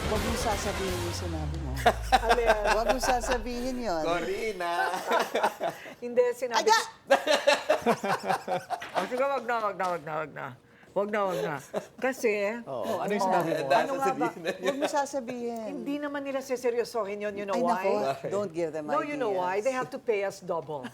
Huwag mo sasabihin yung sinabi mo. Alin? Huwag mo sasabihin yun. Corina! Hindi, sinabi Aga! Oh, sige, wag na. Wag na. Kasi, Oo. Ano yung sinabi mo? ano nga ba? Huwag mo sasabihin. Hindi naman nila seseryosohin yun. You know Ay, why? nako. Don't give them No, ideas. you know why? They have to pay us double.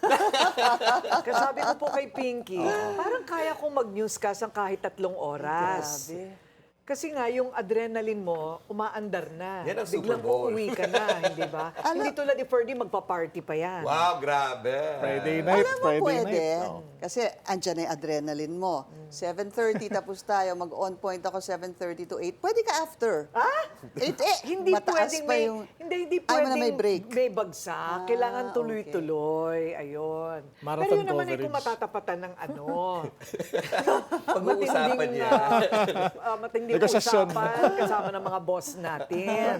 Kasi sabi ko po kay Pinky, parang kaya kong mag-newscast ang kahit 3 oras. Grabe. Kasi nga, yung adrenaline mo, umaandar na. Yan ang Super Biglang Bowl. uuwi ka na, hindi ba? Hindi tulad ni Ferdy, magpa-party pa yan. Wow, grabe! Friday night, Alam mo, Friday pwede. night. Oo. Kasi andyan na yung adrenaline mo. 7:30 tapos tayo, mag-on point ako 7:30 to 8. Pwede ka after. Ah? 8, Hindi mataas pwedeng pa may, yung... hindi Ayaw mo na pwedeng may break. may bagsak. Kailangan okay. tuloy-tuloy. Ayun. Marathon Pero yun naman ay coverage. kung matatapatan ng ano. Pag-uusapan niya. Matinding Negosasyon. usapan kasama ng mga boss natin.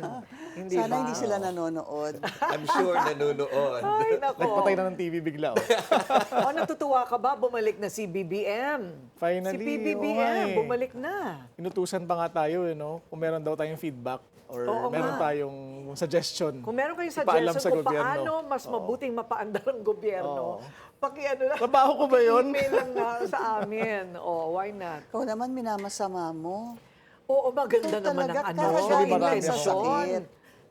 Hindi Sana ba? hindi sila nanonood. I'm sure nanunood. Ay, nako. Nagpatay na ng TV bigla. Oh. Natutuwa ka ba? Bumalik na si BBM. Finally, Si oo nga BBM, eh. bumalik na. Inutusan pa nga tayo, kung meron daw tayong feedback or Oo meron nga. tayong suggestion. Kung meron kayong ipaalam suggestion sa kung gobyerno. paano mas mabuting mapaandar ang gobyerno, paki-ano lang. Trabaho ko ba yun? Email lang na sa amin. Oh, why not? Ikaw naman, minamasama mo. Oo, maganda Ikaw naman talaga, ang ano. Actually, marami intensyon. sakit.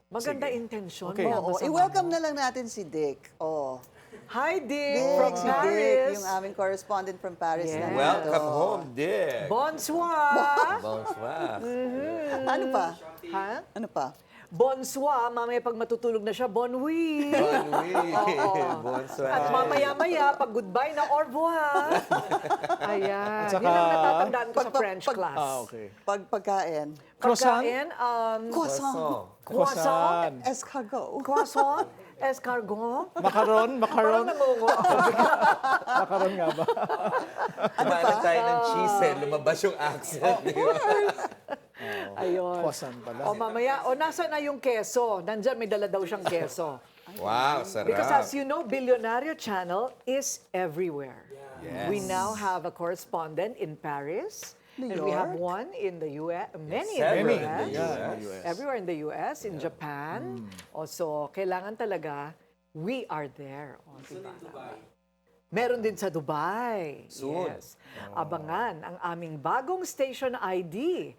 Maganda intensyon. Okay. Baka Oo, masama i-welcome mo. na lang natin si Dick. Oh. Hi, Dick, Dick, from si Paris. Dick, yung aming correspondent from Paris. Yes. nandito. Welcome home, Dick! Bonsoir. Bonsoir! Ano pa? Ha? Ano pa? Bonsoir. Mamaya pag matutulog na siya, bon nuit. Bon nuit! Bonsoir! At mamaya-maya, pag goodbye na au revoir. Ayan. At saka- Yun ang natatandaan ko sa Pag- French pag- class. Okay. Pagkain. Croissant? Pagkain, Croissant. croissant, Escargot. croissant, escargot. Macaron? Parang Macaron? nangungo. Macaron nga ba? Kumain tayo ng cheese lumabas yung accent. di ba? Ayun. Croissant pala. O mamaya, nasaan na yung keso? Nandyan, may dala daw siyang keso. Wow, sarap! Because as you know, Billionario Channel is everywhere. Yes. We now have a correspondent in Paris. New and we have York. one in the US, many several in the in the US. Yeah, US. Everywhere in the US, in Japan. Also, kailangan talaga, we are there. O, diba? Meron din sa Dubai. Soon. Yes. Abangan ang aming bagong station ID.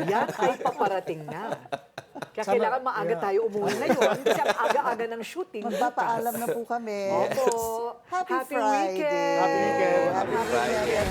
Yan ay paparating na. Kaya kailangan maaga tayo umuwi ngayon kasi ang aga-aga ng shooting. Magpapaalam na po kami. Opo. Happy Happy Friday. weekend. Happy weekend. Happy weekend.